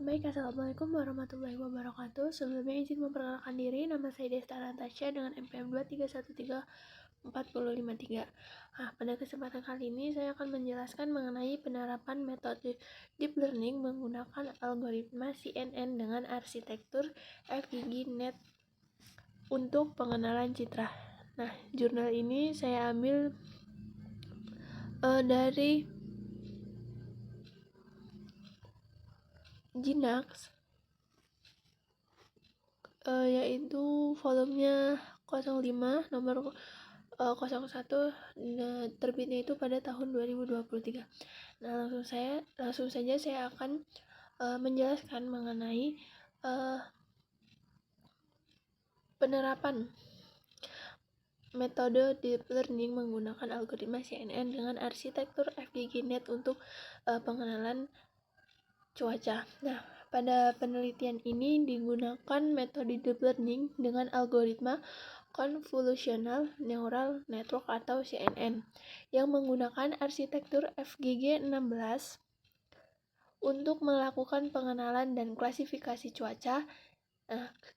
Baik, Assalamualaikum warahmatullahi wabarakatuh. Sebelumnya izin memperkenalkan diri, nama saya Desta Natasha dengan NPM 2313453. Pada kesempatan kali ini saya akan menjelaskan mengenai penerapan metode deep learning menggunakan algoritma CNN dengan arsitektur FGGNet untuk pengenalan citra. Jurnal ini saya ambil dari GINAX, yaitu volumenya 05 nomor 01, terbitnya itu pada tahun 2023. Langsung saja saya akan menjelaskan mengenai penerapan metode deep learning menggunakan algoritma CNN dengan arsitektur FGGNet untuk pengenalan cuaca. Pada penelitian ini digunakan metode deep learning dengan algoritma Convolutional Neural Network atau CNN yang menggunakan arsitektur FGG16 untuk melakukan pengenalan dan klasifikasi cuaca.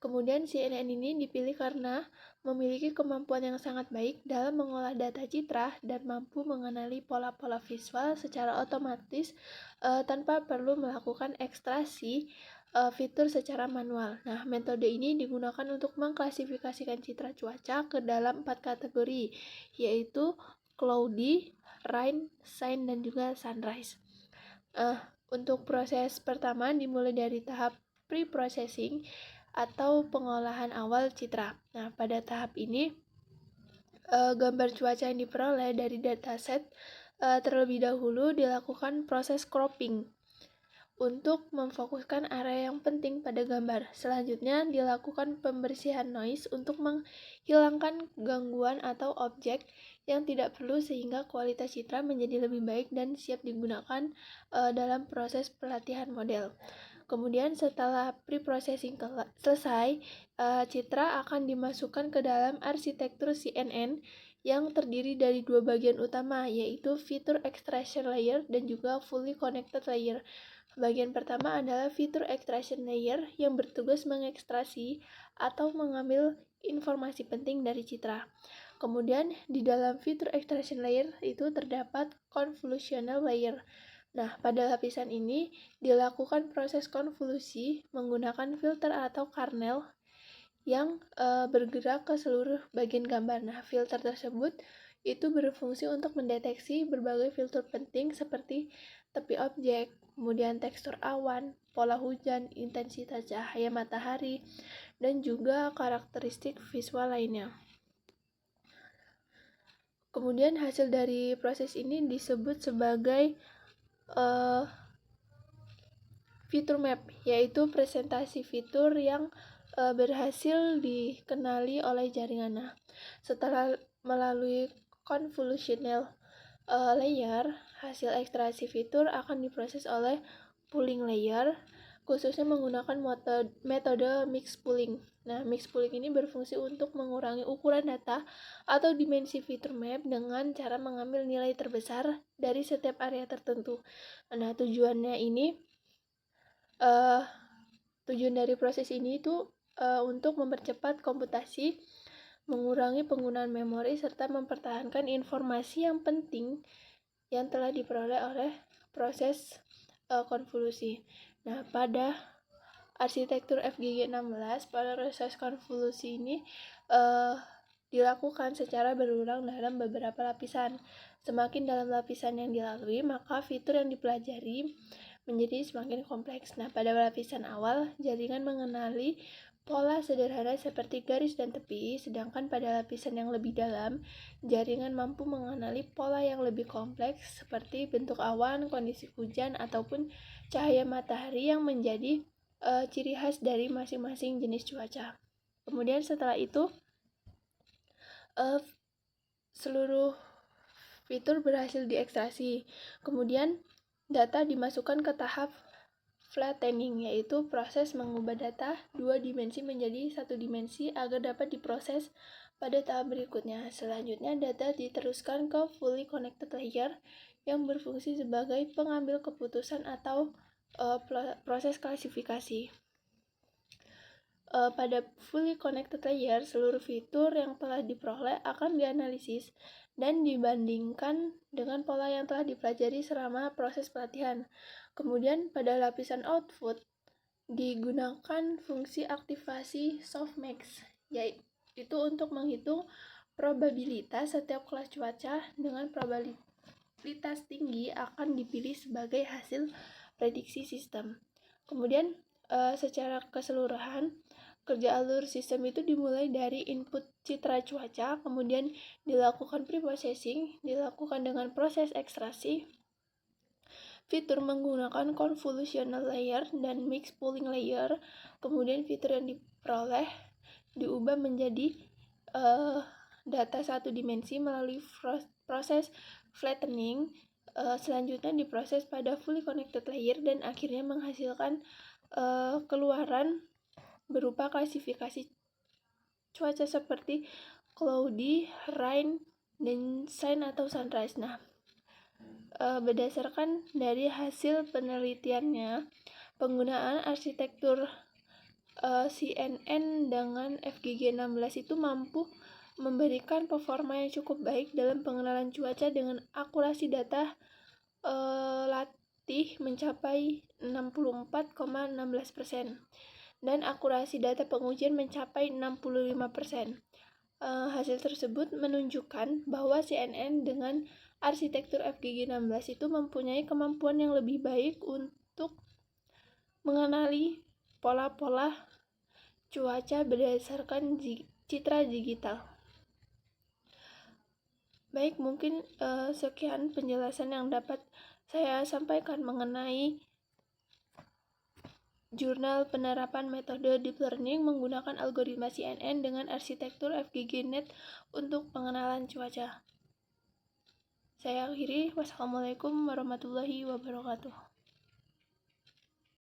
Kemudian CNN ini dipilih karena memiliki kemampuan yang sangat baik dalam mengolah data citra dan mampu mengenali pola-pola visual secara otomatis tanpa perlu melakukan ekstraksi fitur secara manual. Metode ini digunakan untuk mengklasifikasikan citra cuaca ke dalam 4 kategori, yaitu cloudy, rain, shine, dan juga sunrise. Untuk proses pertama dimulai dari tahap pre-processing atau pengolahan awal citra. Pada tahap ini gambar cuaca yang diperoleh dari dataset terlebih dahulu dilakukan proses cropping untuk memfokuskan area yang penting pada gambar. Selanjutnya dilakukan pembersihan noise untuk menghilangkan gangguan atau objek yang tidak perlu sehingga kualitas citra menjadi lebih baik dan siap digunakan dalam proses pelatihan model. Kemudian setelah pre-processing selesai, citra akan dimasukkan ke dalam arsitektur CNN yang terdiri dari 2 bagian utama, yaitu feature extraction layer dan juga fully connected layer. Bagian pertama adalah feature extraction layer yang bertugas mengekstrasi atau mengambil informasi penting dari citra. Kemudian di dalam feature extraction layer itu terdapat convolutional layer. Pada lapisan ini dilakukan proses konvolusi menggunakan filter atau kernel yang bergerak ke seluruh bagian gambar. Filter tersebut itu berfungsi untuk mendeteksi berbagai filter penting seperti tepi objek, kemudian tekstur awan, pola hujan, intensitas cahaya matahari, dan juga karakteristik visual lainnya. Kemudian hasil dari proses ini disebut sebagai fitur map, yaitu presentasi fitur yang berhasil dikenali oleh jaringan. Setelah melalui convolutional layer, hasil ekstraksi fitur akan diproses oleh pooling layer, khususnya menggunakan metode mix pooling. Mix pooling ini berfungsi untuk mengurangi ukuran data atau dimensi fitur map dengan cara mengambil nilai terbesar dari setiap area tertentu. Tujuan dari proses ini itu untuk mempercepat komputasi, mengurangi penggunaan memori, serta mempertahankan informasi yang penting yang telah diperoleh oleh proses konvolusi. Pada arsitektur FGG16, proses konvolusi ini dilakukan secara berulang dalam beberapa lapisan. Semakin dalam lapisan yang dilalui, maka fitur yang dipelajari menjadi semakin kompleks. Pada lapisan awal, jaringan mengenali pola sederhana seperti garis dan tepi, sedangkan pada lapisan yang lebih dalam, jaringan mampu mengenali pola yang lebih kompleks seperti bentuk awan, kondisi hujan, ataupun cahaya matahari yang menjadi ciri khas dari masing-masing jenis cuaca. Kemudian setelah itu, seluruh fitur berhasil diekstraksi. Kemudian data dimasukkan ke tahap flattening, yaitu proses mengubah data 2 dimensi menjadi 1 dimensi agar dapat diproses pada tahap berikutnya. Selanjutnya data diteruskan ke fully connected layer yang berfungsi sebagai pengambil keputusan atau proses klasifikasi. Pada fully connected layer, seluruh fitur yang telah diperoleh akan dianalisis dan dibandingkan dengan pola yang telah dipelajari selama proses pelatihan. Kemudian pada lapisan output digunakan fungsi aktivasi softmax, yaitu untuk menghitung probabilitas setiap kelas cuaca dengan probabilitas tinggi akan dipilih sebagai hasil prediksi sistem. Kemudian secara keseluruhan, kerja alur sistem itu dimulai dari input citra cuaca, kemudian dilakukan preprocessing, dilakukan dengan proses ekstraksi, fitur menggunakan convolutional layer dan mixed pooling layer, kemudian fitur yang diperoleh diubah menjadi data satu dimensi melalui proses flattening, selanjutnya diproses pada fully connected layer dan akhirnya menghasilkan keluaran berupa klasifikasi cuaca seperti cloudy, rain, dan shine atau sunrise. Nah, berdasarkan dari hasil penelitiannya, penggunaan arsitektur CNN dengan FGG16 itu mampu memberikan performa yang cukup baik dalam pengenalan cuaca dengan akurasi data latih mencapai 64,16% dan akurasi data pengujian mencapai 65%. Hasil tersebut menunjukkan bahwa CNN dengan arsitektur FGG16 itu mempunyai kemampuan yang lebih baik untuk mengenali pola-pola cuaca berdasarkan citra digital. Baik, mungkin sekian penjelasan yang dapat saya sampaikan mengenai jurnal penerapan metode deep learning menggunakan algoritma CNN dengan arsitektur FGGNet untuk pengenalan cuaca. Saya akhiri, wassalamualaikum warahmatullahi wabarakatuh.